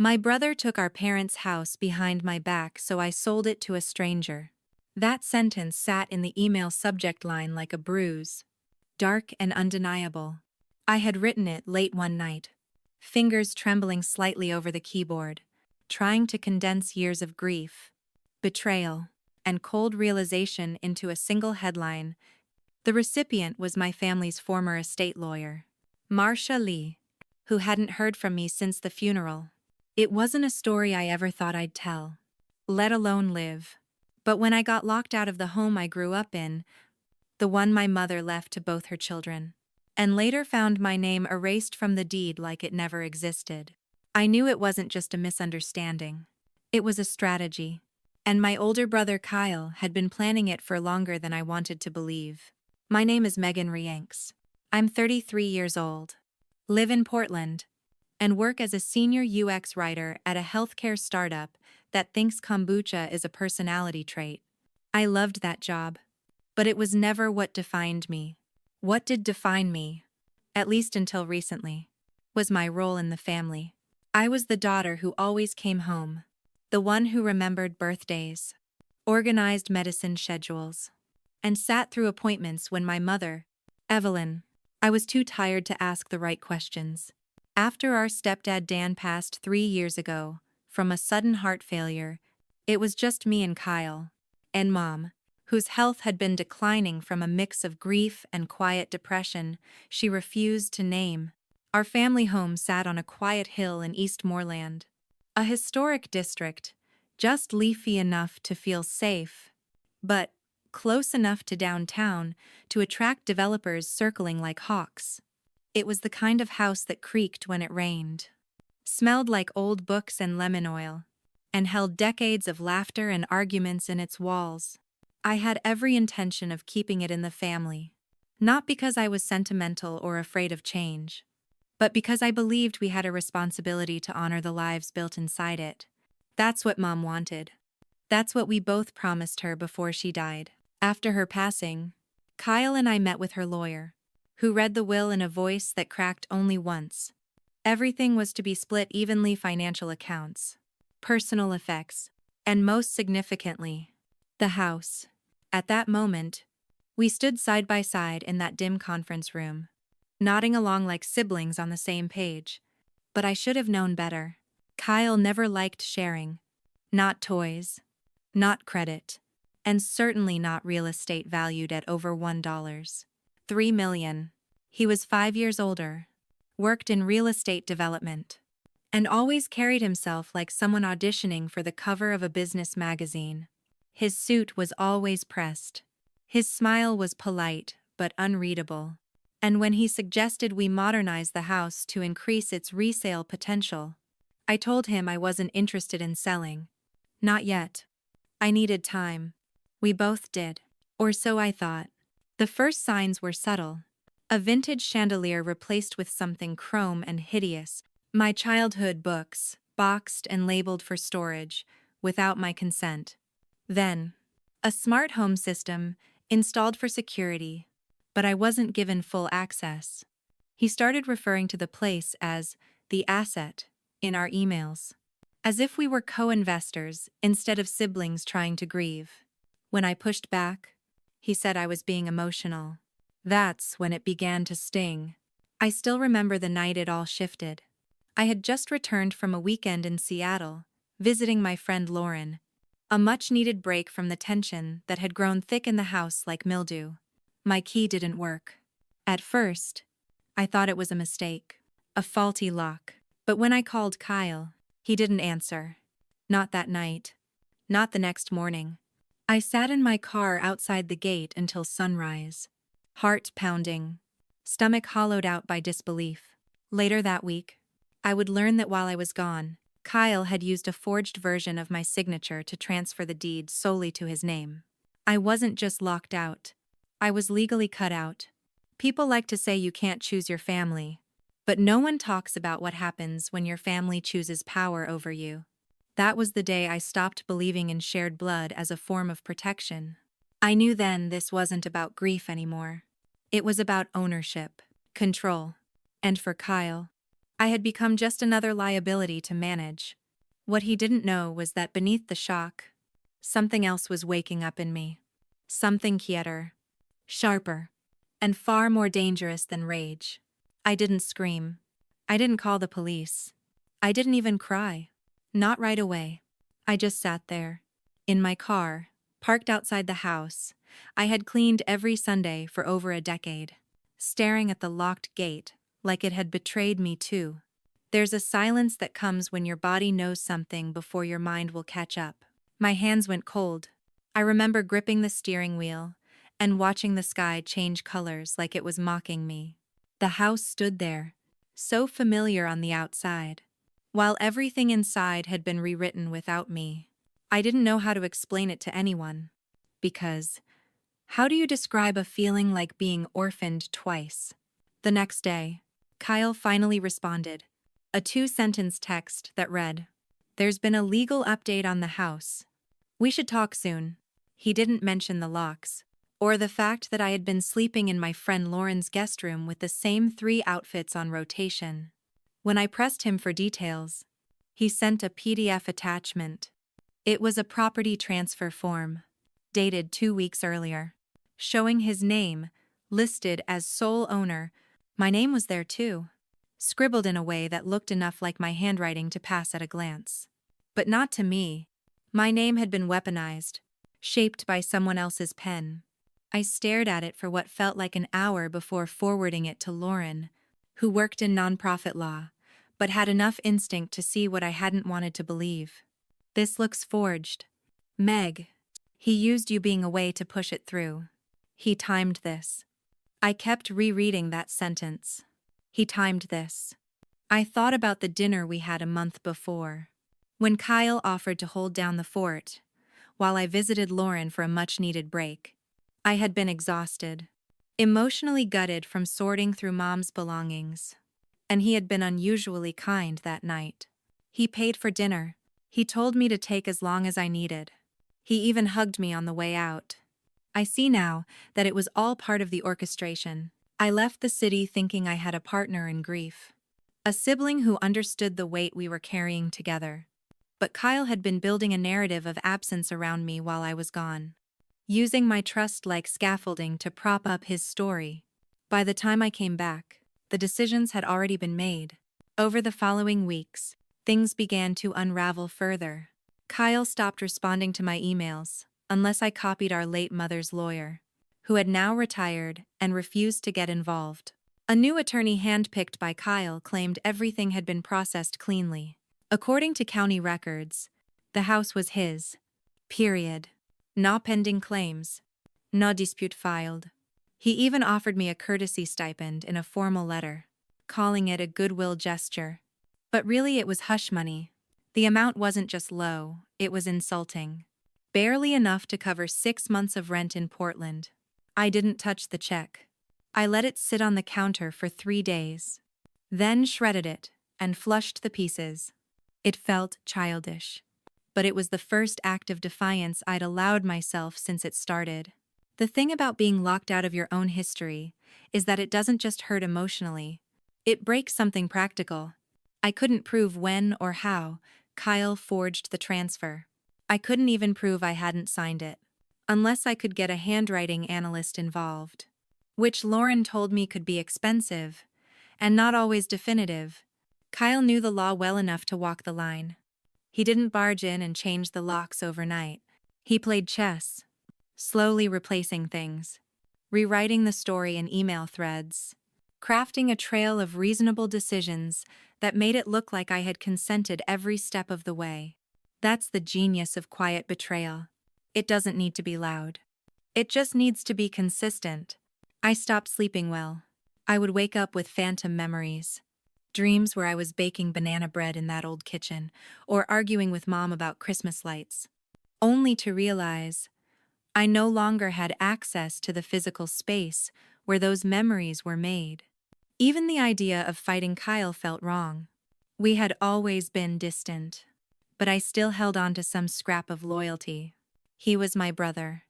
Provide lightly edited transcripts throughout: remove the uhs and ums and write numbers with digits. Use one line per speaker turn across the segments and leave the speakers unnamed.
My brother took our parents' house behind my back, so I sold it to a stranger. That sentence sat in the email subject line like a bruise, dark and undeniable. I had written it late one night, fingers trembling slightly over the keyboard, trying to condense years of grief, betrayal, and cold realization into a single headline. The recipient was my family's former estate lawyer, Marcia Lee, who hadn't heard from me since the funeral. It wasn't a story I ever thought I'd tell, let alone live. But when I got locked out of the home I grew up in, the one my mother left to both her children, and later found my name erased from the deed like it never existed, I knew it wasn't just a misunderstanding. It was a strategy. And my older brother Kyle had been planning it for longer than I wanted to believe. My name is Megan Rienks. I'm 33 years old, live in Portland, and work as a senior UX writer at a healthcare startup that thinks kombucha is a personality trait. I loved that job, but it was never what defined me. What did define me, at least until recently, was my role in the family. I was the daughter who always came home, the one who remembered birthdays, organized medicine schedules, and sat through appointments when my mother, Evelyn, I was too tired to ask the right questions. After our stepdad Dan passed 3 years ago, from a sudden heart failure, it was just me and Kyle, and Mom, whose health had been declining from a mix of grief and quiet depression she refused to name. Our family home sat on a quiet hill in Eastmoreland, a historic district, just leafy enough to feel safe, but close enough to downtown to attract developers circling like hawks. It was the kind of house that creaked when it rained, smelled like old books and lemon oil, and held decades of laughter and arguments in its walls. I had every intention of keeping it in the family, not because I was sentimental or afraid of change, but because I believed we had a responsibility to honor the lives built inside it. That's what Mom wanted. That's what we both promised her before she died. After her passing, Kyle and I met with her lawyer, who read the will in a voice that cracked only once. Everything was to be split evenly: financial accounts, personal effects, and most significantly, the house. At that moment, we stood side by side in that dim conference room, nodding along like siblings on the same page. But I should have known better. Kyle never liked sharing. Not toys, not credit, and certainly not real estate valued at over $3 million. He was 5 years older, worked in real estate development, and always carried himself like someone auditioning for the cover of a business magazine. His suit was always pressed. His smile was polite but unreadable. And when he suggested we modernize the house to increase its resale potential, I told him I wasn't interested in selling. Not yet. I needed time. We both did. Or so I thought. The first signs were subtle. A vintage chandelier replaced with something chrome and hideous. My childhood books, boxed and labeled for storage, without my consent. Then, a smart home system, installed for security, but I wasn't given full access. He started referring to the place as the asset in our emails, as if we were co-investors instead of siblings trying to grieve. When I pushed back, he said I was being emotional. That's when it began to sting. I still remember the night it all shifted. I had just returned from a weekend in Seattle, visiting my friend Lauren, a much-needed break from the tension that had grown thick in the house like mildew. My key didn't work. At first, I thought it was a mistake, a faulty lock. But when I called Kyle, he didn't answer. Not that night. Not the next morning. I sat in my car outside the gate until sunrise, heart pounding, stomach hollowed out by disbelief. Later that week, I would learn that while I was gone, Kyle had used a forged version of my signature to transfer the deed solely to his name. I wasn't just locked out. I was legally cut out. People like to say you can't choose your family, but no one talks about what happens when your family chooses power over you. That was the day I stopped believing in shared blood as a form of protection. I knew then this wasn't about grief anymore. It was about ownership, control. And for Kyle, I had become just another liability to manage. What he didn't know was that beneath the shock, something else was waking up in me. Something quieter, sharper, and far more dangerous than rage. I didn't scream. I didn't call the police. I didn't even cry. Not right away. I just sat there. In my car, parked outside the house I had cleaned every Sunday for over a decade, staring at the locked gate like it had betrayed me too. There's a silence that comes when your body knows something before your mind will catch up. My hands went cold. I remember gripping the steering wheel and watching the sky change colors like it was mocking me. The house stood there, so familiar on the outside, while everything inside had been rewritten without me. I didn't know how to explain it to anyone. Because, how do you describe a feeling like being orphaned twice? The next day, Kyle finally responded. A 2-sentence text that read, "There's been a legal update on the house. We should talk soon." He didn't mention the locks, or the fact that I had been sleeping in my friend Lauren's guest room with the same 3 outfits on rotation. When I pressed him for details, he sent a PDF attachment. It was a property transfer form, dated 2 weeks earlier, showing his name, listed as sole owner. My name was there too, scribbled in a way that looked enough like my handwriting to pass at a glance. But not to me. My name had been weaponized, shaped by someone else's pen. I stared at it for what felt like an hour before forwarding it to Lauren, who worked in nonprofit law, but had enough instinct to see what I hadn't wanted to believe. "This looks forged. Meg, he used you being away to push it through. He timed this." I kept rereading that sentence. He timed this. I thought about the dinner we had a month before, when Kyle offered to hold down the fort, while I visited Lauren for a much-needed break. I had been exhausted, emotionally gutted from sorting through Mom's belongings, and he had been unusually kind that night. He paid for dinner. He told me to take as long as I needed. He even hugged me on the way out. I see now that it was all part of the orchestration. I left the city thinking I had a partner in grief, a sibling who understood the weight we were carrying together. But Kyle had been building a narrative of absence around me while I was gone, using my trust like scaffolding to prop up his story. By the time I came back, the decisions had already been made. Over the following weeks, things began to unravel further. Kyle stopped responding to my emails, unless I copied our late mother's lawyer, who had now retired and refused to get involved. A new attorney handpicked by Kyle claimed everything had been processed cleanly. According to county records, the house was his. Period. No pending claims. No dispute filed. He even offered me a courtesy stipend in a formal letter, calling it a goodwill gesture. But really it was hush money. The amount wasn't just low, it was insulting. Barely enough to cover 6 months of rent in Portland. I didn't touch the check. I let it sit on the counter for 3 days. Then shredded it and flushed the pieces. It felt childish. But it was the first act of defiance I'd allowed myself since it started. The thing about being locked out of your own history is that it doesn't just hurt emotionally. It breaks something practical. I couldn't prove when or how Kyle forged the transfer. I couldn't even prove I hadn't signed it, unless I could get a handwriting analyst involved, which Lauren told me could be expensive and not always definitive. Kyle knew the law well enough to walk the line. He didn't barge in and change the locks overnight. He played chess, slowly replacing things, rewriting the story in email threads, crafting a trail of reasonable decisions that made it look like I had consented every step of the way. That's the genius of quiet betrayal. It doesn't need to be loud. It just needs to be consistent. I stopped sleeping well. I would wake up with phantom memories. Dreams where I was baking banana bread in that old kitchen, or arguing with Mom about Christmas lights, only to realize I no longer had access to the physical space where those memories were made. Even the idea of fighting Kyle felt wrong. We had always been distant, but I still held on to some scrap of loyalty. He was my brother.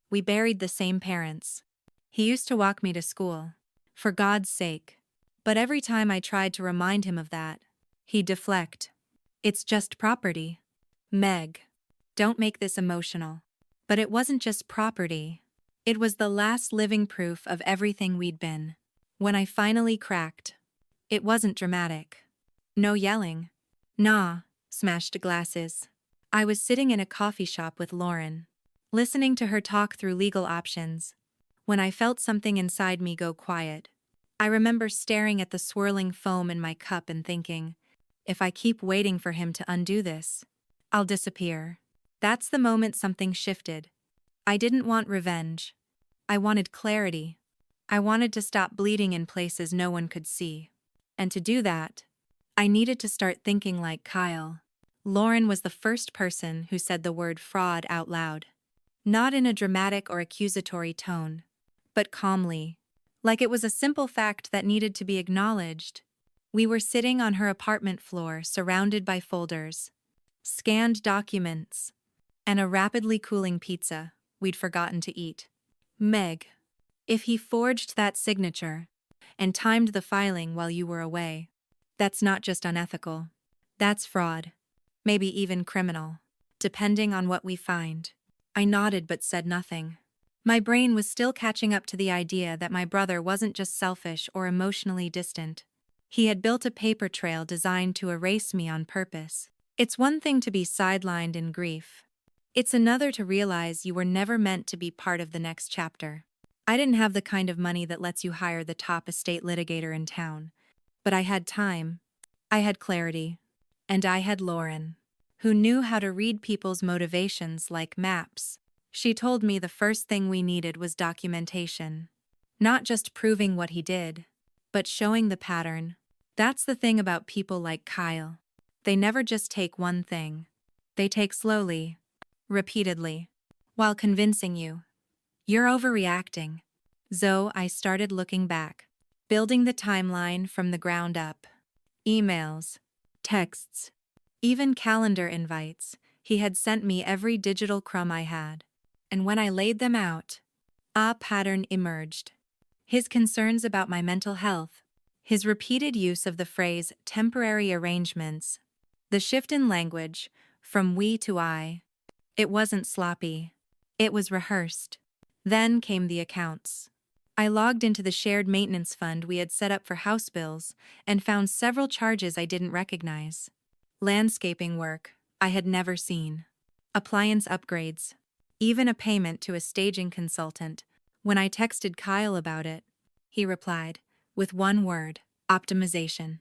We buried the same parents. He used to walk me to school. For God's sake. But every time I tried to remind him of that, he'd deflect. It's just property. Meg, don't make this emotional. But it wasn't just property. It was the last living proof of everything we'd been. When I finally cracked, it wasn't dramatic. No yelling. Nah, smashed glasses. I was sitting in a coffee shop with Lauren, listening to her talk through legal options, when I felt something inside me go quiet. I remember staring at the swirling foam in my cup and thinking, if I keep waiting for him to undo this, I'll disappear. That's the moment something shifted. I didn't want revenge. I wanted clarity. I wanted to stop bleeding in places no one could see. And to do that, I needed to start thinking like Kyle. Lauren was the first person who said the word fraud out loud. Not in a dramatic or accusatory tone, but calmly, like it was a simple fact that needed to be acknowledged. We were sitting on her apartment floor surrounded by folders, scanned documents, and a rapidly cooling pizza we'd forgotten to eat. Meg, if he forged that signature and timed the filing while you were away, that's not just unethical. That's fraud. Maybe even criminal, depending on what we find. I nodded but said nothing. My brain was still catching up to the idea that my brother wasn't just selfish or emotionally distant. He had built a paper trail designed to erase me on purpose. It's one thing to be sidelined in grief. It's another to realize you were never meant to be part of the next chapter. I didn't have the kind of money that lets you hire the top estate litigator in town. But I had time. I had clarity. And I had Lauren, who knew how to read people's motivations like maps. She told me the first thing we needed was documentation. Not just proving what he did, but showing the pattern. That's the thing about people like Kyle. They never just take one thing. They take slowly, repeatedly, while convincing you. You're overreacting. So I started looking back, building the timeline from the ground up. Emails, texts, even calendar invites. He had sent me every digital crumb I had. And when I laid them out, a pattern emerged. His concerns about my mental health, his repeated use of the phrase temporary arrangements, the shift in language from we to I. It wasn't sloppy. It was rehearsed. Then came the accounts. I logged into the shared maintenance fund we had set up for house bills and found several charges I didn't recognize. Landscaping work I had never seen. Appliance upgrades. Even a payment to a staging consultant. When I texted Kyle about it, he replied, with one word, optimization.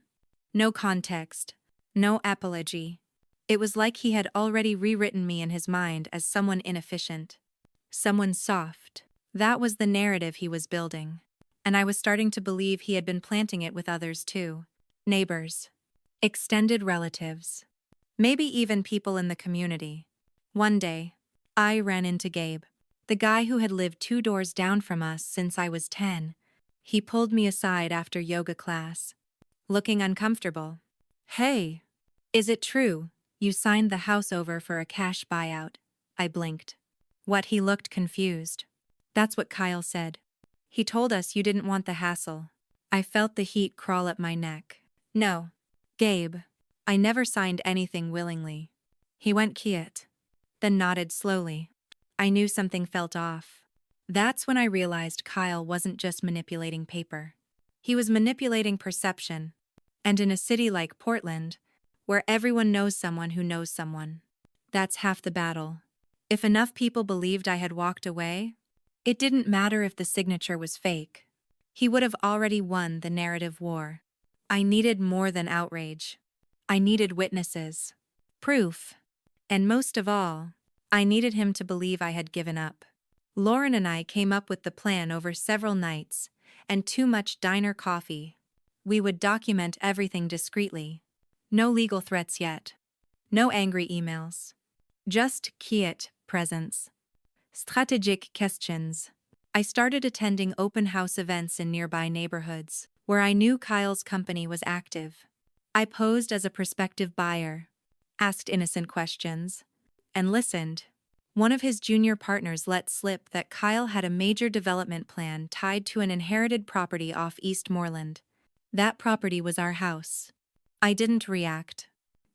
No context. No apology. It was like he had already rewritten me in his mind as someone inefficient. Someone soft. That was the narrative he was building. And I was starting to believe he had been planting it with others too. Neighbors. Extended relatives. Maybe even people in the community. One day, I ran into Gabe, the guy who had lived 2 doors down from us since I was 10. He pulled me aside after yoga class, looking uncomfortable. Hey, is it true you signed the house over for a cash buyout? I blinked. What? He looked confused. That's what Kyle said. He told us you didn't want the hassle. I felt the heat crawl up my neck. No, Gabe, I never signed anything willingly. He went quiet, then nodded slowly. I knew something felt off. That's when I realized Kyle wasn't just manipulating paper. He was manipulating perception. And in a city like Portland, where everyone knows someone who knows someone, that's half the battle. If enough people believed I had walked away, it didn't matter if the signature was fake. He would have already won the narrative war. I needed more than outrage. I needed witnesses. Proof. And most of all, I needed him to believe I had given up. Lauren and I came up with the plan over several nights, and too much diner coffee. We would document everything discreetly. No legal threats yet. No angry emails. Just quiet presence. Strategic questions. I started attending open house events in nearby neighborhoods, where I knew Kyle's company was active. I posed as a prospective buyer, asked innocent questions, and listened. One of his junior partners let slip that Kyle had a major development plan tied to an inherited property off East Moreland. That property was our house. I didn't react.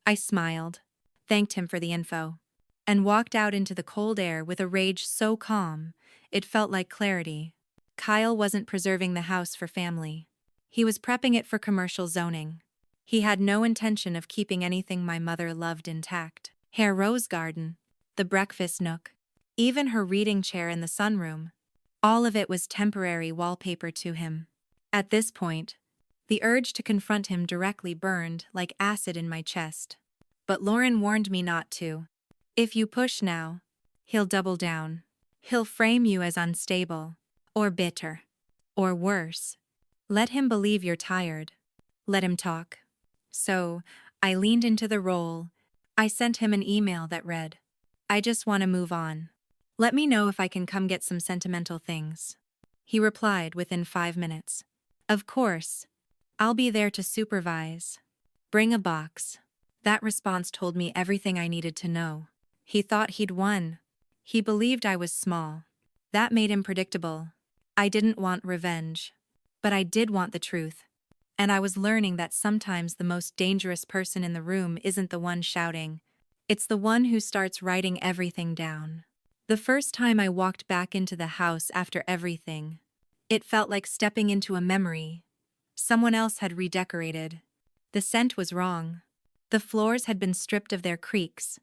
I smiled, thanked him for the info, and walked out into the cold air with a rage so calm, it felt like clarity. Kyle wasn't preserving the house for family. He was prepping it for commercial zoning. He had no intention of keeping anything my mother loved intact. Her rose garden, the breakfast nook, even her reading chair in the sunroom. All of it was temporary wallpaper to him. At this point, the urge to confront him directly burned like acid in my chest. But Lauren warned me not to. If you push now, he'll double down. He'll frame you as unstable, or bitter, or worse. Let him believe you're tired. Let him talk. So, I leaned into the role. I sent him an email that read, "I just want to move on. Let me know if I can come get some sentimental things." He replied within 5 minutes. "Of course. I'll be there to supervise. Bring a box." That response told me everything I needed to know. He thought he'd won. He believed I was small. That made him predictable. I didn't want revenge. But I did want the truth. And I was learning that sometimes the most dangerous person in the room isn't the one shouting. It's the one who starts writing everything down. The first time I walked back into the house after everything, it felt like stepping into a memory. Someone else had redecorated. The scent was wrong. The floors had been stripped of their creaks.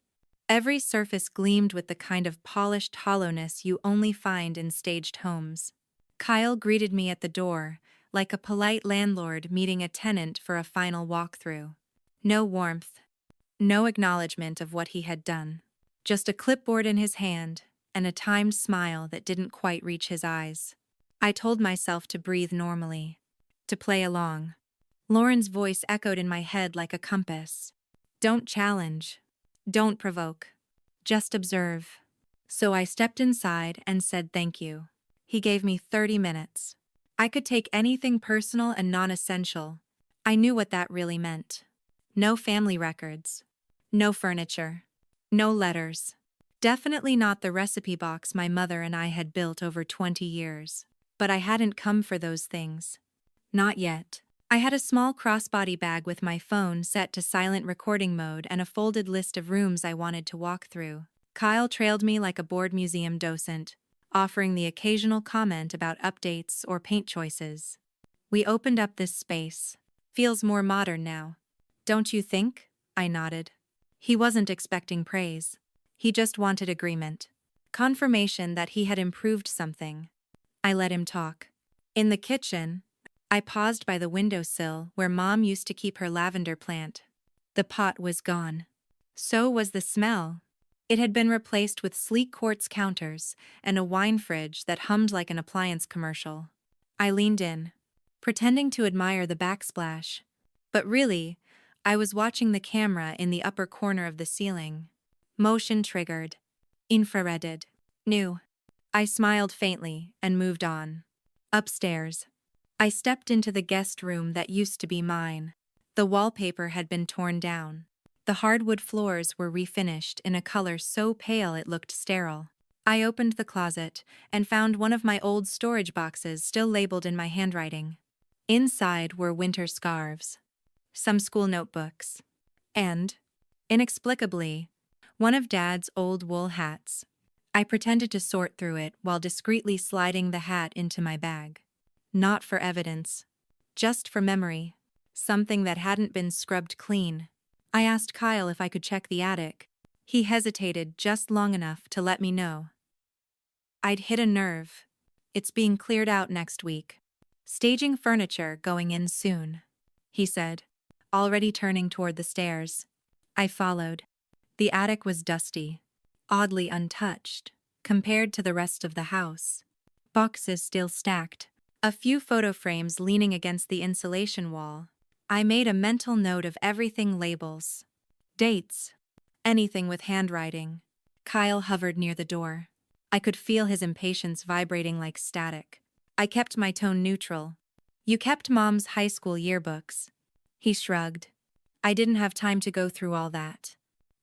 Every surface gleamed with the kind of polished hollowness you only find in staged homes. Kyle greeted me at the door, like a polite landlord meeting a tenant for a final walkthrough. No warmth, no acknowledgement of what he had done. Just a clipboard in his hand, and a timed smile that didn't quite reach his eyes. I told myself to breathe normally, to play along. Lauren's voice echoed in my head like a compass. Don't challenge. Don't provoke. Just observe. So I stepped inside and said thank you. He gave me 30 minutes. I could take anything personal and non-essential. I knew what that really meant. No family records. No furniture. No letters. Definitely not the recipe box my mother and I had built over 20 years. But I hadn't come for those things. Not yet. I had a small crossbody bag with my phone set to silent recording mode and a folded list of rooms I wanted to walk through. Kyle trailed me like a bored museum docent, offering the occasional comment about updates or paint choices. We opened up this space. Feels more modern now. Don't you think? I nodded. He wasn't expecting praise. He just wanted agreement. Confirmation that he had improved something. I let him talk. In the kitchen, I paused by the windowsill where Mom used to keep her lavender plant. The pot was gone. So was the smell. It had been replaced with sleek quartz counters and a wine fridge that hummed like an appliance commercial. I leaned in, pretending to admire the backsplash. But really, I was watching the camera in the upper corner of the ceiling. Motion triggered. Infrareded. New. I smiled faintly and moved on. Upstairs. I stepped into the guest room that used to be mine. The wallpaper had been torn down. The hardwood floors were refinished in a color so pale it looked sterile. I opened the closet and found one of my old storage boxes still labeled in my handwriting. Inside were winter scarves, some school notebooks, and, inexplicably, one of Dad's old wool hats. I pretended to sort through it while discreetly sliding the hat into my bag. Not for evidence, just for memory, something that hadn't been scrubbed clean. I asked Kyle if I could check the attic. He hesitated just long enough to let me know. I'd hit a nerve. It's being cleared out next week. Staging furniture going in soon, he said, already turning toward the stairs. I followed. The attic was dusty, oddly untouched, compared to the rest of the house. Boxes still stacked. A few photo frames leaning against the insulation wall. I made a mental note of everything labels. Dates. Anything with handwriting. Kyle hovered near the door. I could feel his impatience vibrating like static. I kept my tone neutral. You kept Mom's high school yearbooks. He shrugged. I didn't have time to go through all that.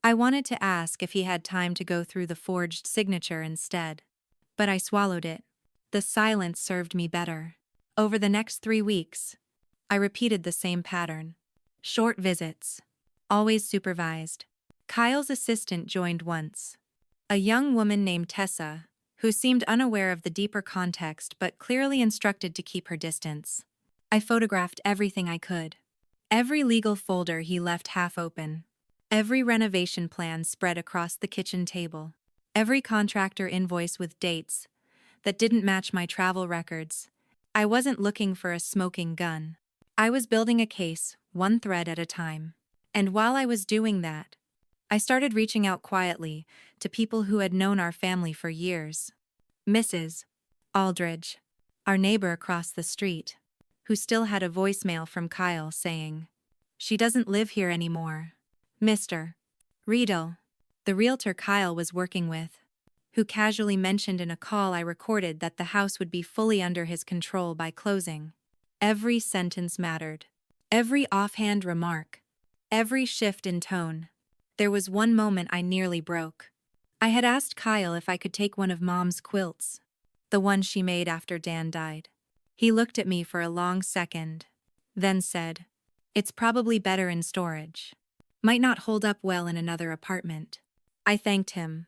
I wanted to ask if he had time to go through the forged signature instead. But I swallowed it. The silence served me better. Over the next 3 weeks, I repeated the same pattern. Short visits. Always supervised. Kyle's assistant joined once. A young woman named Tessa, who seemed unaware of the deeper context but clearly instructed to keep her distance. I photographed everything I could. Every legal folder he left half open. Every renovation plan spread across the kitchen table. Every contractor invoice with dates that didn't match my travel records. I wasn't looking for a smoking gun. I was building a case, one thread at a time. And while I was doing that, I started reaching out quietly to people who had known our family for years. Mrs. Aldridge, our neighbor across the street, who still had a voicemail from Kyle saying, "She doesn't live here anymore." Mr. Riedel, the realtor Kyle was working with, who casually mentioned in a call I recorded that the house would be fully under his control by closing. Every sentence mattered. Every offhand remark. Every shift in tone. There was one moment I nearly broke. I had asked Kyle if I could take one of Mom's quilts, the one she made after Dan died. He looked at me for a long second, then said, "It's probably better in storage. Might not hold up well in another apartment." I thanked him.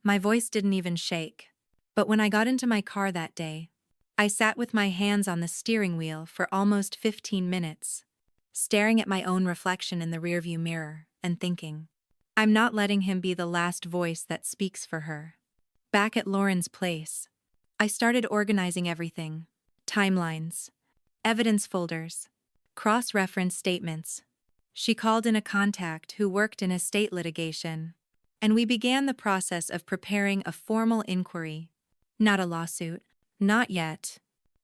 My voice didn't even shake. But when I got into my car that day, I sat with my hands on the steering wheel for almost 15 minutes, staring at my own reflection in the rearview mirror and thinking, I'm not letting him be the last voice that speaks for her. Back at Lauren's place, I started organizing everything: timelines, evidence folders, cross-reference statements. She called in a contact who worked in estate litigation, and we began the process of preparing a formal inquiry. Not a lawsuit, not yet,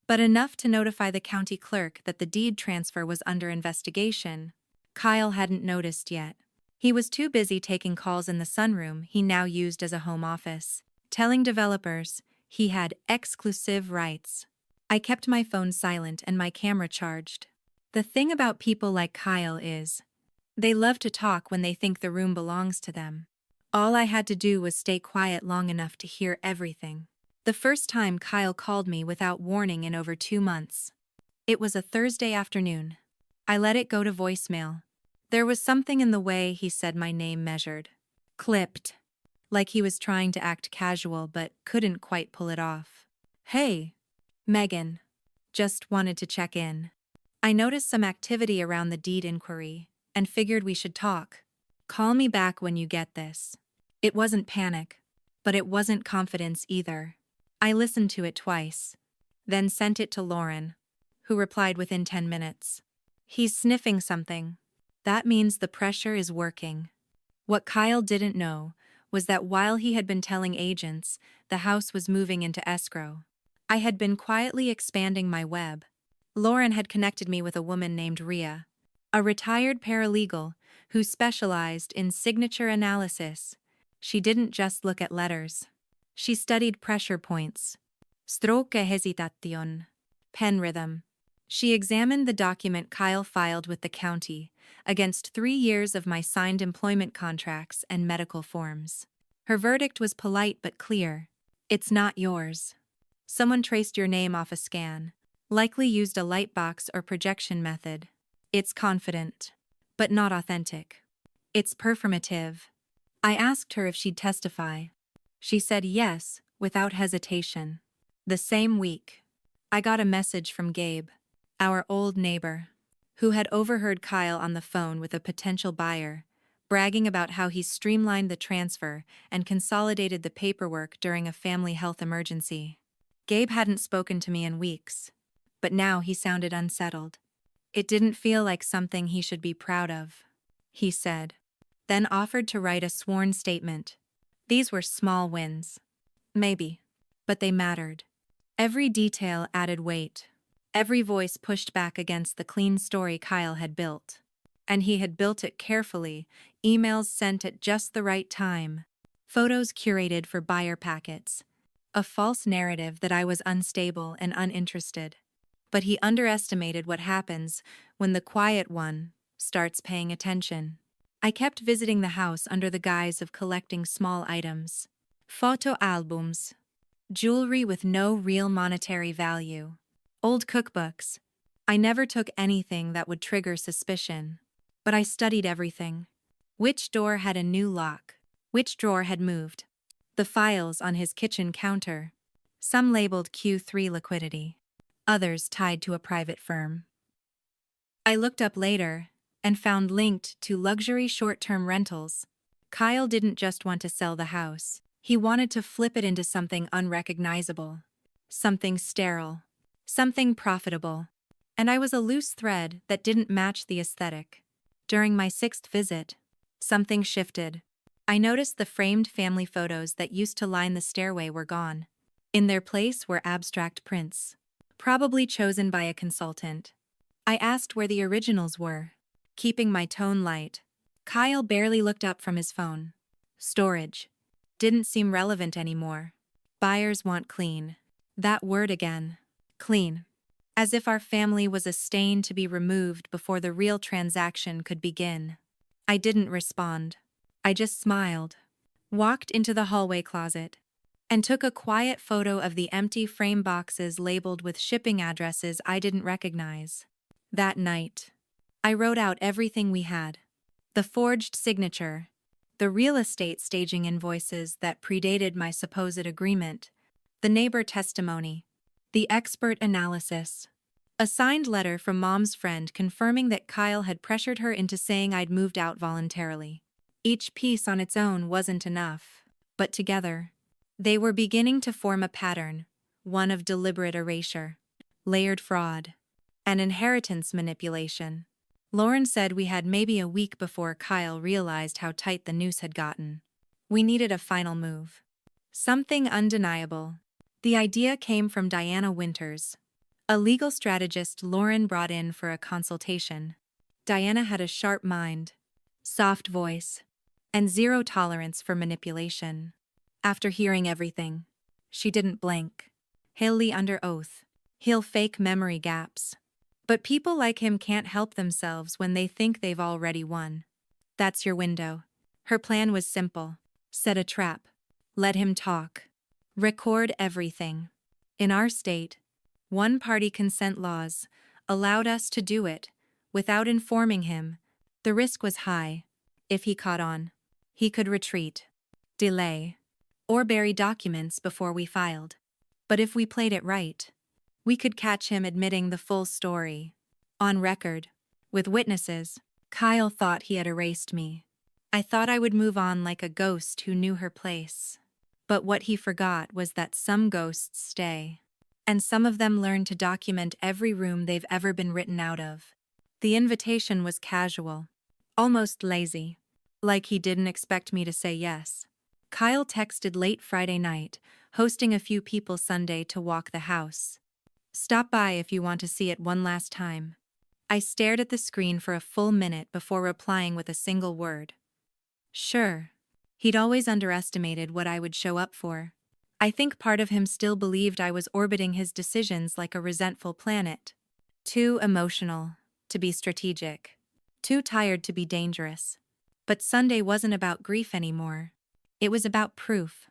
but enough to notify the county clerk that the deed transfer was under investigation. Kyle hadn't noticed yet. He was too busy taking calls in the sunroom he now used as a home office, telling developers he had exclusive rights. I kept my phone silent and my camera charged. The thing about people like Kyle is, they love to talk when they think the room belongs to them. All I had to do was stay quiet long enough to hear everything. The first time Kyle called me without warning in over 2 months. It was a Thursday afternoon. I let it go to voicemail. There was something in the way he said my name measured. Clipped. Like he was trying to act casual but couldn't quite pull it off. "Hey, Megan. Just wanted to check in. I noticed some activity around the deed inquiry and figured we should talk. Call me back when you get this." It wasn't panic, but it wasn't confidence either. I listened to it twice, then sent it to Lauren, who replied within 10 minutes. "He's sniffing something. That means the pressure is working." What Kyle didn't know was that while he had been telling agents the house was moving into escrow, I had been quietly expanding my web. Lauren had connected me with a woman named Ria, a retired paralegal who specialized in signature analysis. She didn't just look at letters. She studied pressure points, stroke hesitation, pen rhythm. She examined the document Kyle filed with the county against 3 years of my signed employment contracts and medical forms. Her verdict was polite but clear. "It's not yours. Someone traced your name off a scan, likely used a lightbox or projection method. It's confident, but not authentic. It's performative." I asked her if she'd testify. She said yes, without hesitation. The same week, I got a message from Gabe, our old neighbor, who had overheard Kyle on the phone with a potential buyer, bragging about how he streamlined the transfer and consolidated the paperwork during a family health emergency. Gabe hadn't spoken to me in weeks, but now he sounded unsettled. It didn't feel like something he should be proud of, he said, then offered to write a sworn statement. These were small wins. Maybe, but they mattered. Every detail added weight. Every voice pushed back against the clean story Kyle had built. And he had built it carefully, emails sent at just the right time, photos curated for buyer packets, a false narrative that I was unstable and uninterested. But he underestimated what happens when the quiet one starts paying attention. I kept visiting the house under the guise of collecting small items. Photo albums, jewelry with no real monetary value, old cookbooks, I never took anything that would trigger suspicion. But I studied everything. Which door had a new lock? Which drawer had moved? The files on his kitchen counter. Some labeled Q3 liquidity. Others tied to a private firm. I looked up later and found linked to luxury short-term rentals. Kyle didn't just want to sell the house. He wanted to flip it into something unrecognizable. Something sterile. Something profitable. And I was a loose thread that didn't match the aesthetic. During my 6th visit, something shifted. I noticed the framed family photos that used to line the stairway were gone. In their place were abstract prints, probably chosen by a consultant. I asked where the originals were, keeping my tone light. Kyle barely looked up from his phone. Storage. Didn't seem relevant anymore. Buyers want clean. That word again. Clean. As if our family was a stain to be removed before the real transaction could begin. I didn't respond. I just smiled, walked into the hallway closet, and took a quiet photo of the empty frame boxes labeled with shipping addresses I didn't recognize. That night, I wrote out everything we had. The forged signature, the real estate staging invoices that predated my supposed agreement, the neighbor testimony, the expert analysis, a signed letter from Mom's friend confirming that Kyle had pressured her into saying I'd moved out voluntarily. Each piece on its own wasn't enough, but together, they were beginning to form a pattern, one of deliberate erasure, layered fraud, and inheritance manipulation. Lauren said we had maybe a week before Kyle realized how tight the noose had gotten. We needed a final move. Something undeniable. The idea came from Diana Winters, a legal strategist Lauren brought in for a consultation. Diana had a sharp mind, soft voice, and zero tolerance for manipulation. After hearing everything, she didn't blink. He'll lie under oath. He'll fake memory gaps. But people like him can't help themselves when they think they've already won. That's your window. Her plan was simple. Set a trap. Let him talk. Record everything. In our state, one-party consent laws allowed us to do it without informing him. The risk was high. If he caught on, he could retreat, delay, or bury documents before we filed. But if we played it right, we could catch him admitting the full story. On record, with witnesses. Kyle thought he had erased me. I thought I would move on like a ghost who knew her place. But what he forgot was that some ghosts stay. And some of them learn to document every room they've ever been written out of. The invitation was casual, almost lazy, like he didn't expect me to say yes. Kyle texted late Friday night, hosting a few people Sunday to walk the house. Stop by if you want to see it one last time. I stared at the screen for a full minute before replying with a single word. Sure. He'd always underestimated what I would show up for. I think part of him still believed I was orbiting his decisions like a resentful planet. Too emotional to be strategic. Too tired to be dangerous. But Sunday wasn't about grief anymore. It was about proof.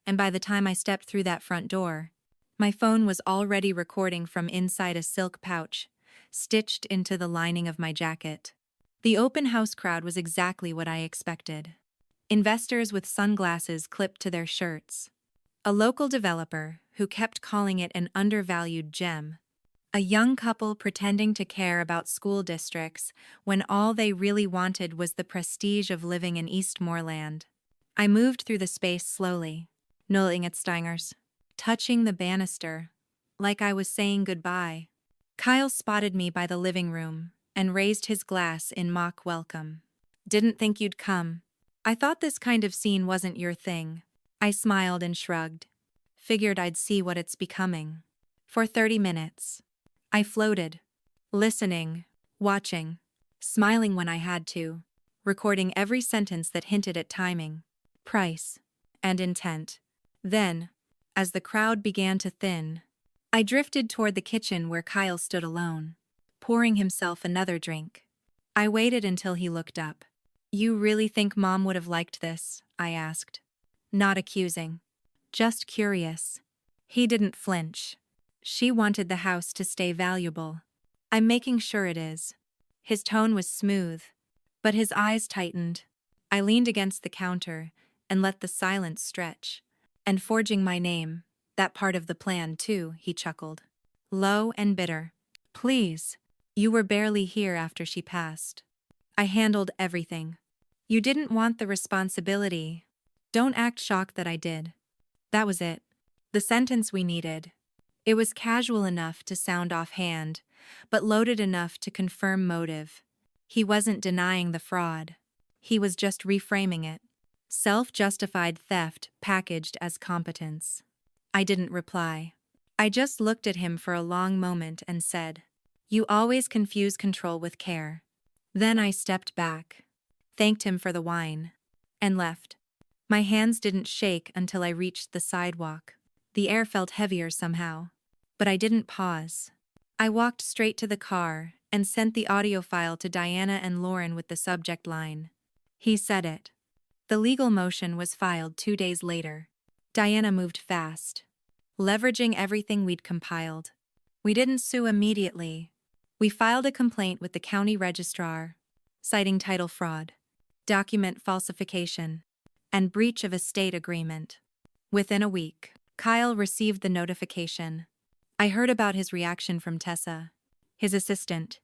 And by the time I stepped through that front door, my phone was already recording from inside a silk pouch, stitched into the lining of my jacket. The open house crowd was exactly what I expected. Investors with sunglasses clipped to their shirts. A local developer who kept calling it an undervalued gem. A young couple pretending to care about school districts when all they really wanted was the prestige of living in Eastmoreland. I moved through the space slowly, knolling at Steiner's, touching the banister, like I was saying goodbye. Kyle spotted me by the living room and raised his glass in mock welcome. Didn't think you'd come. I thought this kind of scene wasn't your thing. I smiled and shrugged. Figured I'd see what it's becoming. For 30 minutes. I floated, listening, watching, smiling when I had to, recording every sentence that hinted at timing, price, and intent. Then, as the crowd began to thin, I drifted toward the kitchen where Kyle stood alone, pouring himself another drink. I waited until he looked up. You really think Mom would have liked this? I asked. Not accusing. Just curious. He didn't flinch. She wanted the house to stay valuable. I'm making sure it is. His tone was smooth, but his eyes tightened. I leaned against the counter and let the silence stretch. And forging my name, that part of the plan too, he chuckled. Low and bitter. Please. You were barely here after she passed. I handled everything. You didn't want the responsibility. Don't act shocked that I did. That was it. The sentence we needed. It was casual enough to sound offhand, but loaded enough to confirm motive. He wasn't denying the fraud. He was just reframing it. Self-justified theft packaged as competence. I didn't reply. I just looked at him for a long moment and said, "You always confuse control with care." Then I stepped back, thanked him for the wine, and left. My hands didn't shake until I reached the sidewalk. The air felt heavier somehow. But I didn't pause. I walked straight to the car and sent the audio file to Diana and Lauren with the subject line. He said it. The legal motion was filed 2 days later. Diana moved fast, leveraging everything we'd compiled. We didn't sue immediately. We filed a complaint with the county registrar, citing title fraud, document falsification, and breach of estate agreement. Within a week, Kyle received the notification. I heard about his reaction from Tessa, his assistant,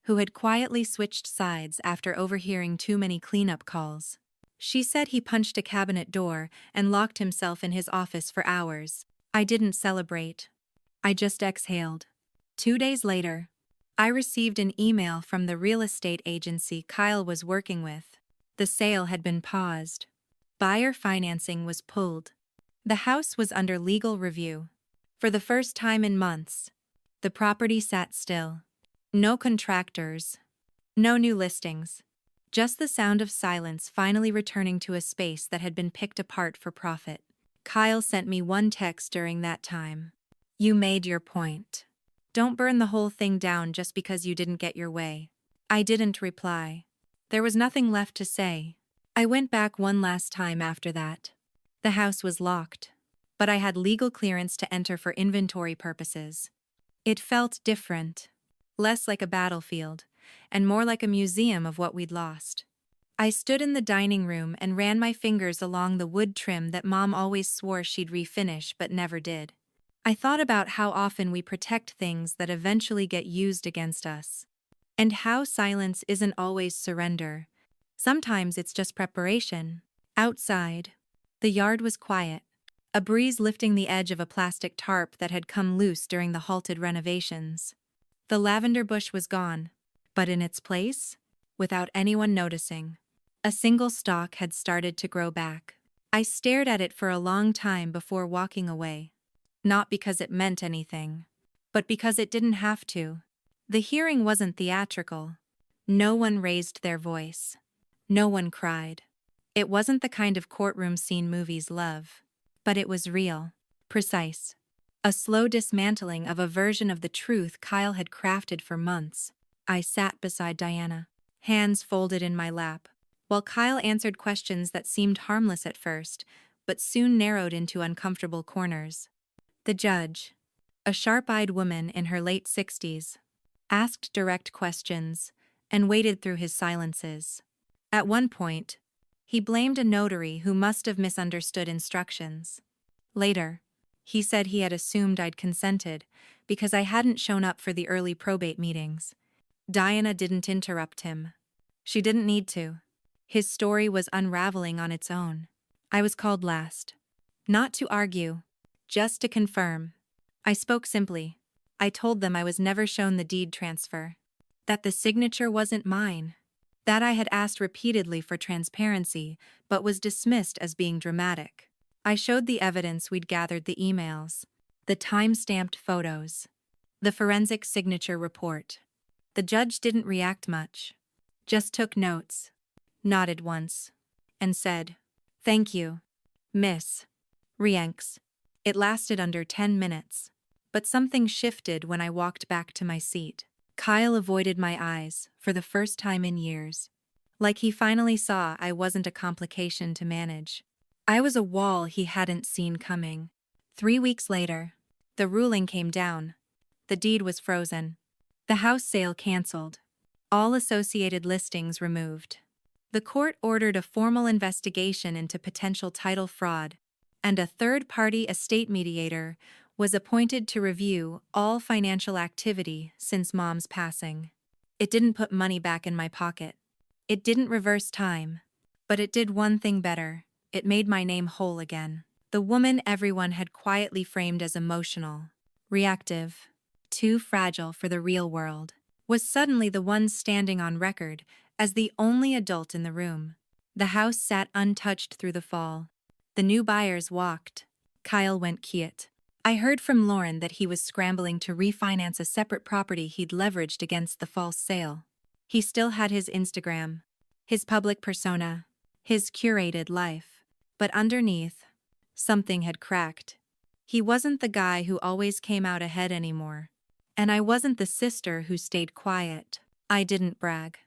who had quietly switched sides after overhearing too many cleanup calls. She said he punched a cabinet door and locked himself in his office for hours. I didn't celebrate. I just exhaled. 2 days later, I received an email from the real estate agency Kyle was working with. The sale had been paused. Buyer financing was pulled. The house was under legal review. For the first time in months, the property sat still. No contractors. No new listings. Just the sound of silence finally returning to a space that had been picked apart for profit. Kyle sent me one text during that time. You made your point. Don't burn the whole thing down just because you didn't get your way. I didn't reply. There was nothing left to say. I went back one last time after that. The house was locked, but I had legal clearance to enter for inventory purposes. It felt different, less like a battlefield, and more like a museum of what we'd lost. I stood in the dining room and ran my fingers along the wood trim that Mom always swore she'd refinish but never did. I thought about how often we protect things that eventually get used against us, and how silence isn't always surrender. Sometimes it's just preparation. Outside, the yard was quiet. A breeze lifting the edge of a plastic tarp that had come loose during the halted renovations. The lavender bush was gone, but in its place, without anyone noticing, a single stalk had started to grow back. I stared at it for a long time before walking away. Not because it meant anything, but because it didn't have to. The hearing wasn't theatrical. No one raised their voice. No one cried. It wasn't the kind of courtroom scene movies love. But it was real, precise. A slow dismantling of a version of the truth Kyle had crafted for months. I sat beside Diana, hands folded in my lap, while Kyle answered questions that seemed harmless at first, but soon narrowed into uncomfortable corners. The judge, a sharp-eyed woman in her late 60s, asked direct questions and waded through his silences. At one point, he blamed a notary who must have misunderstood instructions. Later, he said he had assumed I'd consented because I hadn't shown up for the early probate meetings. Diana didn't interrupt him. She didn't need to. His story was unraveling on its own. I was called last. Not to argue, just to confirm. I spoke simply. I told them I was never shown the deed transfer. That the signature wasn't mine. That I had asked repeatedly for transparency, but was dismissed as being dramatic. I showed the evidence we'd gathered, the emails, the time-stamped photos, the forensic signature report. The judge didn't react much, just took notes, nodded once, and said, "Thank you, Miss Rienks." It lasted under 10 minutes, but something shifted when I walked back to my seat. Kyle avoided my eyes for the first time in years. Like he finally saw I wasn't a complication to manage. I was a wall he hadn't seen coming. 3 weeks later, the ruling came down. The deed was frozen. The house sale canceled. All associated listings removed. The court ordered a formal investigation into potential title fraud, and a third-party estate mediator was appointed to review all financial activity since Mom's passing. It didn't put money back in my pocket. It didn't reverse time. But it did one thing better. It made my name whole again. The woman everyone had quietly framed as emotional, reactive, too fragile for the real world, was suddenly the one standing on record as the only adult in the room. The house sat untouched through the fall. The new buyers walked. Kyle went quiet. I heard from Lauren that he was scrambling to refinance a separate property he'd leveraged against the false sale. He still had his Instagram, his public persona, his curated life. But underneath, something had cracked. He wasn't the guy who always came out ahead anymore. And I wasn't the sister who stayed quiet. I didn't brag.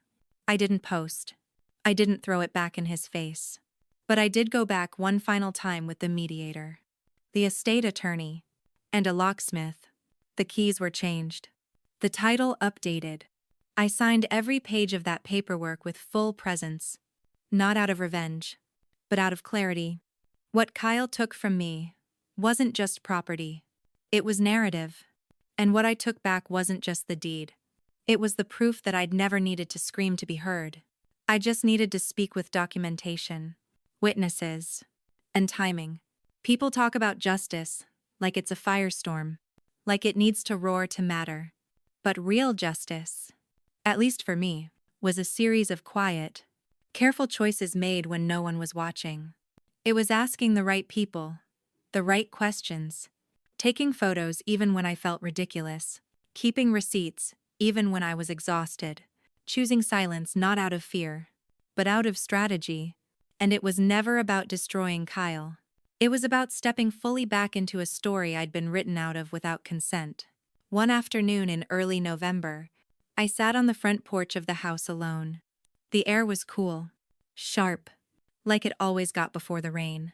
I didn't post. I didn't throw it back in his face. But I did go back one final time with the mediator, the estate attorney, and a locksmith. The keys were changed. The title updated. I signed every page of that paperwork with full presence, not out of revenge, but out of clarity. What Kyle took from me wasn't just property. It was narrative. And what I took back wasn't just the deed. It was the proof that I'd never needed to scream to be heard. I just needed to speak with documentation, witnesses, and timing. People talk about justice like it's a firestorm, like it needs to roar to matter. But real justice, at least for me, was a series of quiet, careful choices made when no one was watching. It was asking the right people, the right questions, taking photos even when I felt ridiculous, keeping receipts even when I was exhausted, choosing silence not out of fear, but out of strategy. And it was never about destroying Kyle. It was about stepping fully back into a story I'd been written out of without consent. One afternoon in early November, I sat on the front porch of the house alone. The air was cool, sharp, like it always got before the rain.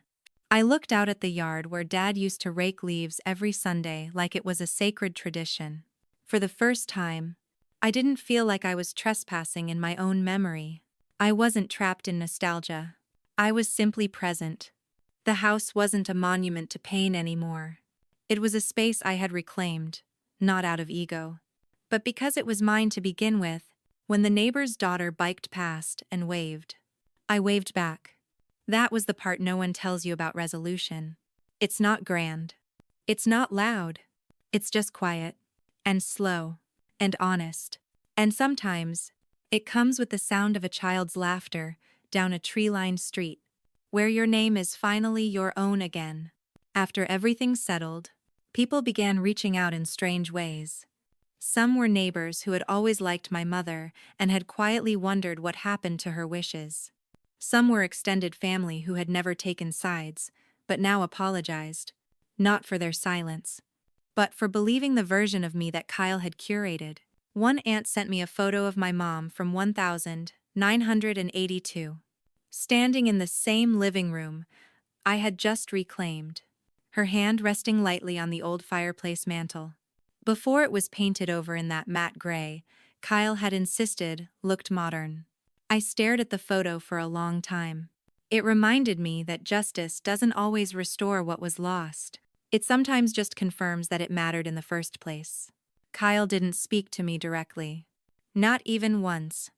I looked out at the yard where Dad used to rake leaves every Sunday like it was a sacred tradition. For the first time, I didn't feel like I was trespassing in my own memory. I wasn't trapped in nostalgia. I was simply present. The house wasn't a monument to pain anymore. It was a space I had reclaimed, not out of ego, but because it was mine to begin with. When the neighbor's daughter biked past and waved, I waved back. That was the part no one tells you about resolution. It's not grand. It's not loud. It's just quiet, and slow, and honest. And sometimes, it comes with the sound of a child's laughter down a tree-lined street, where your name is finally your own again. After everything settled, people began reaching out in strange ways. Some were neighbors who had always liked my mother and had quietly wondered what happened to her wishes. Some were extended family who had never taken sides, but now apologized, not for their silence, but for believing the version of me that Kyle had curated. One aunt sent me a photo of my mom from 1982, standing in the same living room I had just reclaimed, her hand resting lightly on the old fireplace mantel. Before it was painted over in that matte gray, Kyle had insisted looked modern. I stared at the photo for a long time. It reminded me that justice doesn't always restore what was lost. It sometimes just confirms that it mattered in the first place. Kyle didn't speak to me directly. Not even once.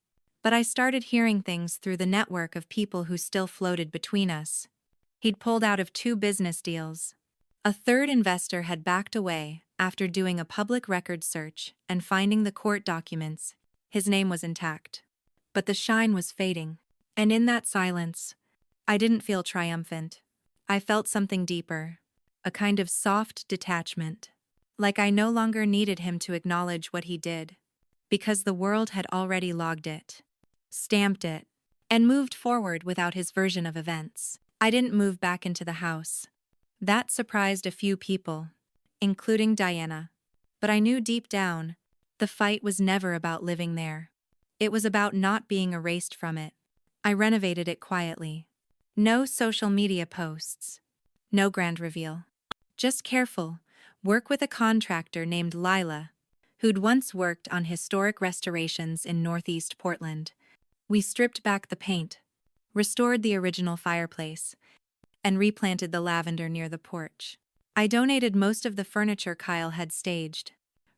But I started hearing things through the network of people who still floated between us. He'd pulled out of 2 business deals. A third investor had backed away after doing a public record search and finding the court documents. His name was intact. But the shine was fading. And in that silence, I didn't feel triumphant. I felt something deeper, a kind of soft detachment, like I no longer needed him to acknowledge what he did, because the world had already logged it, stamped it, and moved forward without his version of events. I didn't move back into the house. That surprised a few people, including Diana. But I knew deep down, the fight was never about living there. It was about not being erased from it. I renovated it quietly. No social media posts. No grand reveal. Just careful, work with a contractor named Lila, who'd once worked on historic restorations in Northeast Portland. We stripped back the paint, restored the original fireplace, and replanted the lavender near the porch. I donated most of the furniture Kyle had staged,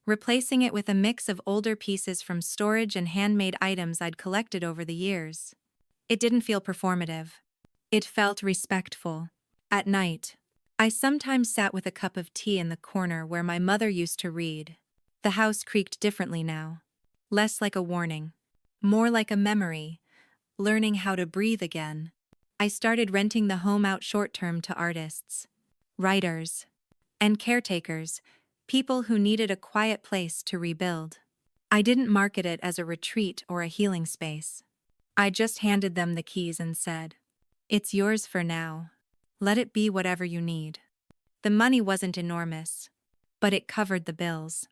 replacing it with a mix of older pieces from storage and handmade items I'd collected over the years. It didn't feel performative. It felt respectful. At night, I sometimes sat with a cup of tea in the corner where my mother used to read. The house creaked differently now. Less like a warning, more like a memory, learning how to breathe again. I started renting the home out short-term to artists, writers, and caretakers, people who needed a quiet place to rebuild. I didn't market it as a retreat or a healing space. I just handed them the keys and said, "It's yours for now. Let it be whatever you need." The money wasn't enormous, but it covered the bills.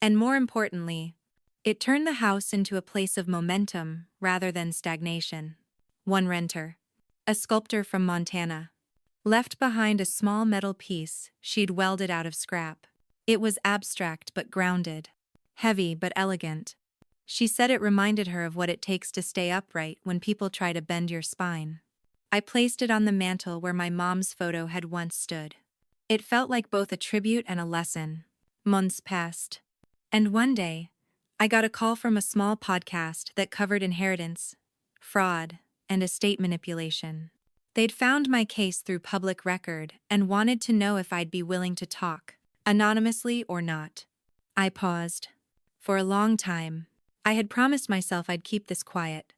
And more importantly, it turned the house into a place of momentum rather than stagnation. One renter, a sculptor from Montana, left behind a small metal piece she'd welded out of scrap. It was abstract but grounded, heavy but elegant. She said it reminded her of what it takes to stay upright when people try to bend your spine. I placed it on the mantel where my mom's photo had once stood. It felt like both a tribute and a lesson. Months passed, and one day, I got a call from a small podcast that covered inheritance, fraud, and estate manipulation. They'd found my case through public record and wanted to know if I'd be willing to talk, anonymously or not. I paused. For a long time, I had promised myself I'd keep this quiet.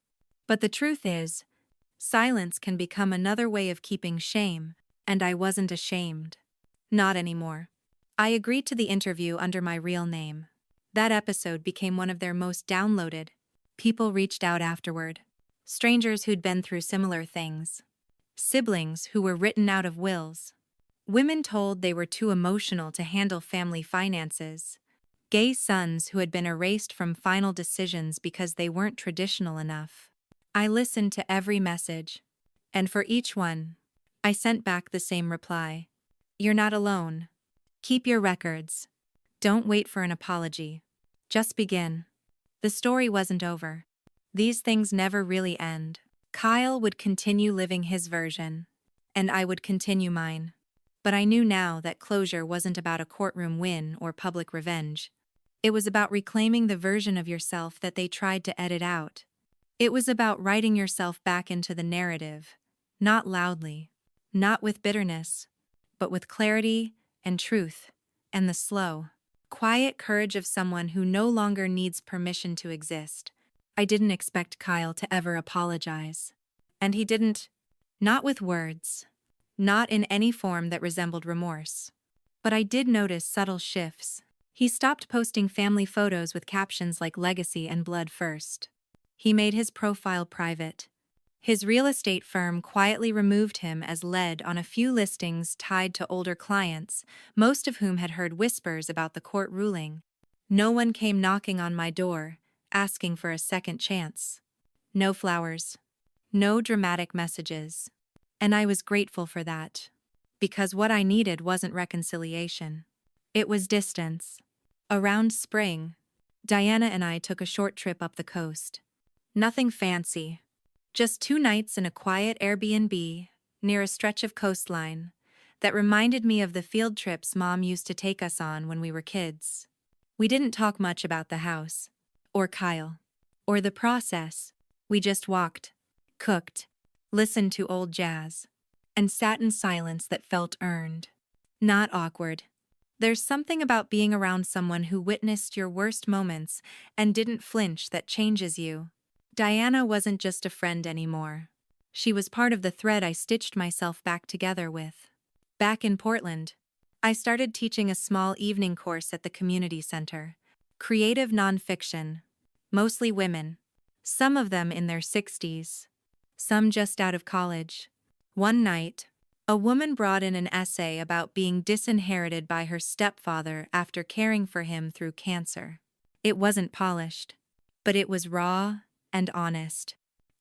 But the truth is, silence can become another way of keeping shame, and I wasn't ashamed. Not anymore. I agreed to the interview under my real name. That episode became one of their most downloaded. People reached out afterward. Strangers who'd been through similar things. Siblings who were written out of wills. Women told they were too emotional to handle family finances. Gay sons who had been erased from final decisions because they weren't traditional enough. I listened to every message, and for each one, I sent back the same reply. You're not alone. Keep your records. Don't wait for an apology. Just begin. The story wasn't over. These things never really end. Kyle would continue living his version, and I would continue mine. But I knew now that closure wasn't about a courtroom win or public revenge. It was about reclaiming the version of yourself that they tried to edit out. It was about writing yourself back into the narrative, not loudly, not with bitterness, but with clarity and truth, and the slow, quiet courage of someone who no longer needs permission to exist. I didn't expect Kyle to ever apologize. And he didn't. Not with words. Not in any form that resembled remorse. But I did notice subtle shifts. He stopped posting family photos with captions like legacy and blood first. He made his profile private. His real estate firm quietly removed him as lead on a few listings tied to older clients, most of whom had heard whispers about the court ruling. No one came knocking on my door, asking for a second chance. No flowers. No dramatic messages. And I was grateful for that. Because what I needed wasn't reconciliation. It was distance. Around spring, Diana and I took a short trip up the coast. Nothing fancy. Just 2 nights in a quiet Airbnb near a stretch of coastline that reminded me of the field trips Mom used to take us on when we were kids. We didn't talk much about the house, or Kyle, or the process. We just walked, cooked, listened to old jazz, and sat in silence that felt earned, not awkward. There's something about being around someone who witnessed your worst moments and didn't flinch that changes you. Diana wasn't just a friend anymore. She was part of the thread I stitched myself back together with. Back in Portland, I started teaching a small evening course at the community center. Creative nonfiction, mostly women, some of them in their 60s, some just out of college. One night, a woman brought in an essay about being disinherited by her stepfather after caring for him through cancer. It wasn't polished, but it was raw and honest.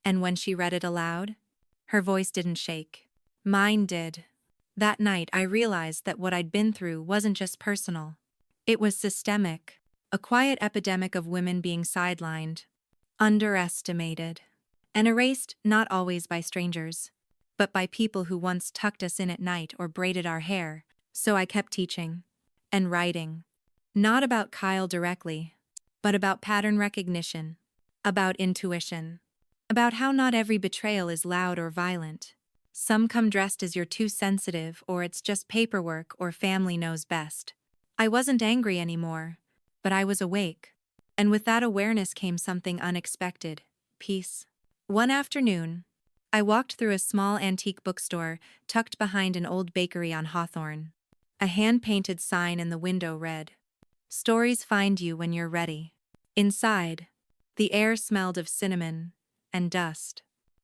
And when she read it aloud, her voice didn't shake. Mine did. That night I realized that what I'd been through wasn't just personal. It was systemic. A quiet epidemic of women being sidelined, underestimated, and erased not always by strangers, but by people who once tucked us in at night or braided our hair. So I kept teaching and writing. Not about Kyle directly, but about pattern recognition, about intuition, about how not every betrayal is loud or violent. Some come dressed as you're too sensitive, or it's just paperwork, or family knows best. I wasn't angry anymore, but I was awake. And with that awareness came something unexpected: peace. One afternoon, I walked through a small antique bookstore tucked behind an old bakery on Hawthorne. A hand-painted sign in the window read, "Stories find you when you're ready." Inside, the air smelled of cinnamon and dust.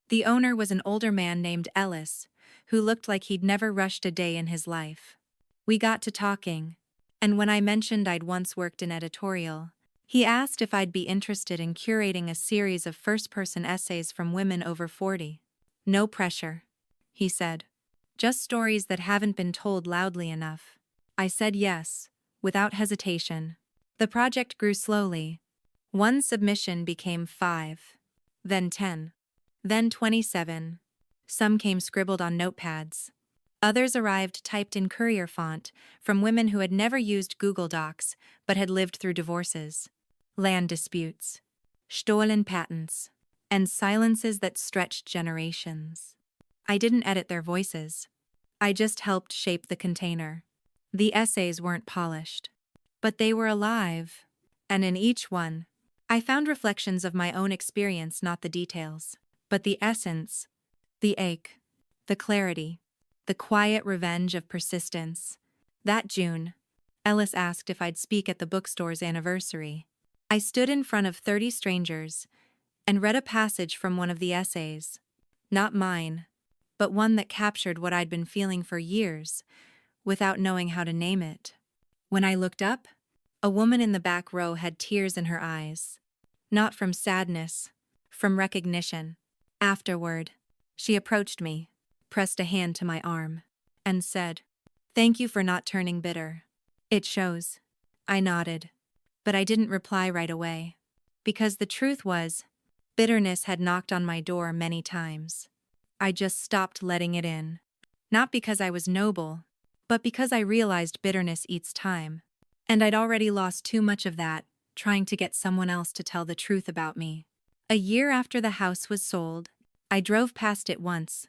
The owner was an older man named Ellis, who looked like he'd never rushed a day in his life. We got to talking, and when I mentioned I'd once worked in editorial, he asked if I'd be interested in curating a series of first-person essays from women over 40. "No pressure," he said. "Just stories that haven't been told loudly enough." I said yes, without hesitation. The project grew slowly. One submission became 5, then 10, then 27. Some came scribbled on notepads. Others arrived typed in courier font from women who had never used Google Docs but had lived through divorces, land disputes, stolen patents, and silences that stretched generations. I didn't edit their voices. I just helped shape the container. The essays weren't polished, but they were alive, and in each one, I found reflections of my own experience, not the details, but the essence, the ache, the clarity, the quiet revenge of persistence. That June, Ellis asked if I'd speak at the bookstore's anniversary. I stood in front of 30 strangers and read a passage from one of the essays. Not mine, but one that captured what I'd been feeling for years, without knowing how to name it. When I looked up, a woman in the back row had tears in her eyes. Not from sadness, from recognition. Afterward, she approached me, pressed a hand to my arm, and said, "Thank you for not turning bitter. It shows." I nodded, but I didn't reply right away, because the truth was, bitterness had knocked on my door many times. I just stopped letting it in. Not because I was noble, but because I realized bitterness eats time. And I'd already lost too much of that, trying to get someone else to tell the truth about me. A year after the house was sold, I drove past it once.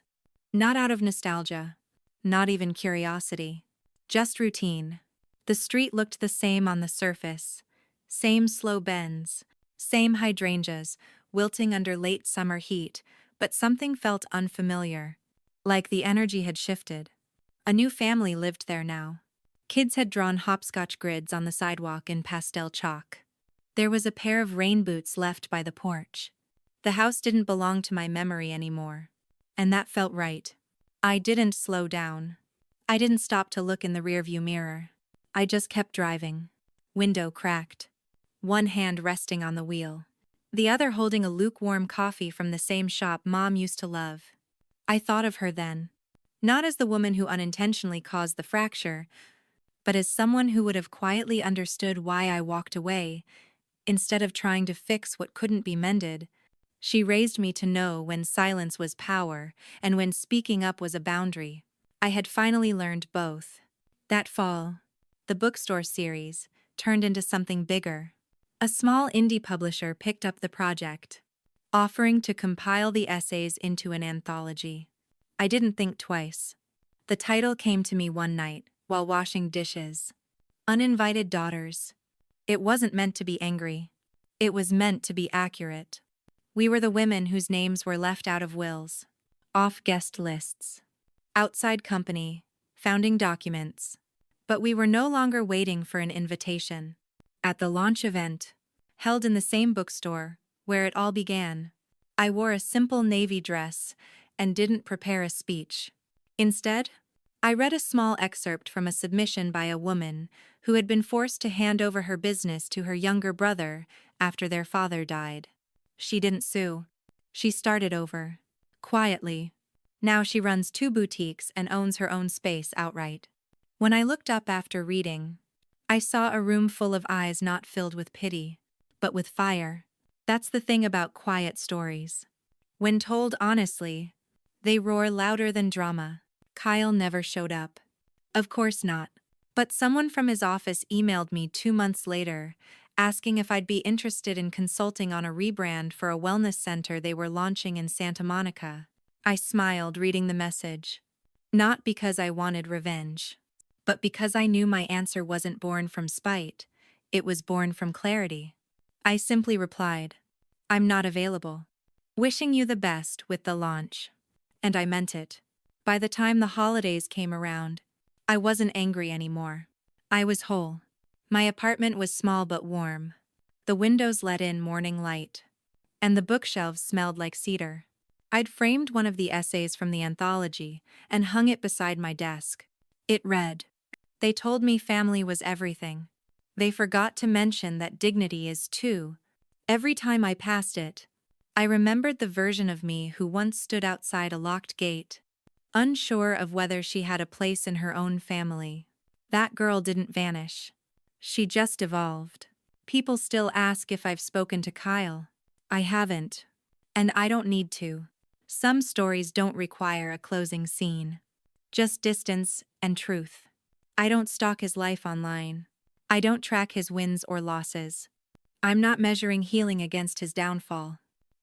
Not out of nostalgia, not even curiosity, just routine. The street looked the same on the surface. Same slow bends, same hydrangeas, wilting under late summer heat, but something felt unfamiliar, like the energy had shifted. A new family lived there now. Kids had drawn hopscotch grids on the sidewalk in pastel chalk. There was a pair of rain boots left by the porch. The house didn't belong to my memory anymore. And that felt right. I didn't slow down. I didn't stop to look in the rearview mirror. I just kept driving. Window cracked. One hand resting on the wheel, the other holding a lukewarm coffee from the same shop Mom used to love. I thought of her then, not as the woman who unintentionally caused the fracture, but as someone who would have quietly understood why I walked away, instead of trying to fix what couldn't be mended. She raised me to know when silence was power and when speaking up was a boundary. I had finally learned both. That fall, the bookstore series turned into something bigger. A small indie publisher picked up the project, offering to compile the essays into an anthology. I didn't think twice. The title came to me one night while washing dishes. Uninvited Daughters. It wasn't meant to be angry. It was meant to be accurate. We were the women whose names were left out of wills, off guest lists, outside company, founding documents. But we were no longer waiting for an invitation. At the launch event, held in the same bookstore where it all began, I wore a simple navy dress and didn't prepare a speech. Instead, I read a small excerpt from a submission by a woman who had been forced to hand over her business to her younger brother after their father died. She didn't sue. She started over, quietly. Now she runs 2 boutiques and owns her own space outright. When I looked up after reading, I saw a room full of eyes not filled with pity, but with fire. That's the thing about quiet stories. When told honestly, they roar louder than drama. Kyle never showed up. Of course not. But someone from his office emailed me 2 months later, asking if I'd be interested in consulting on a rebrand for a wellness center they were launching in Santa Monica. I smiled reading the message. Not because I wanted revenge, but because I knew my answer wasn't born from spite, it was born from clarity. I simply replied, I'm not available. Wishing you the best with the launch. And I meant it. By the time the holidays came around, I wasn't angry anymore. I was whole. My apartment was small but warm. The windows let in morning light. And the bookshelves smelled like cedar. I'd framed one of the essays from the anthology and hung it beside my desk. It read, They told me family was everything. They forgot to mention that dignity is too. Every time I passed it, I remembered the version of me who once stood outside a locked gate, unsure of whether she had a place in her own family. That girl didn't vanish. She just evolved. People still ask if I've spoken to Kyle. I haven't. And I don't need to. Some stories don't require a closing scene. Just distance and truth. I don't stalk his life online. I don't track his wins or losses. I'm not measuring healing against his downfall.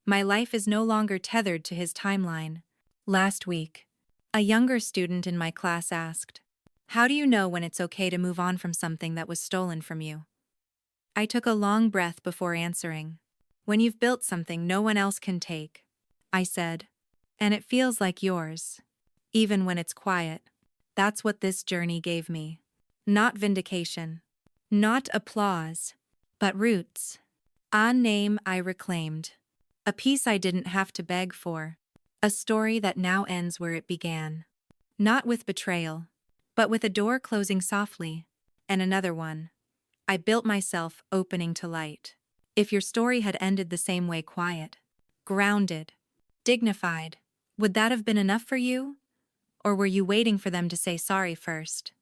My life is no longer tethered to his timeline. Last week, a younger student in my class asked, How do you know when it's okay to move on from something that was stolen from you? I took a long breath before answering. When you've built something no one else can take, I said, and it feels like yours, even when it's quiet. That's what this journey gave me. Not vindication, not applause, but roots. A name I reclaimed. A peace I didn't have to beg for. A story that now ends where it began. Not with betrayal, but with a door closing softly, and another one. I built myself opening to light. If your story had ended the same way, quiet, grounded, dignified, would that have been enough for you? Or were you waiting for them to say sorry first?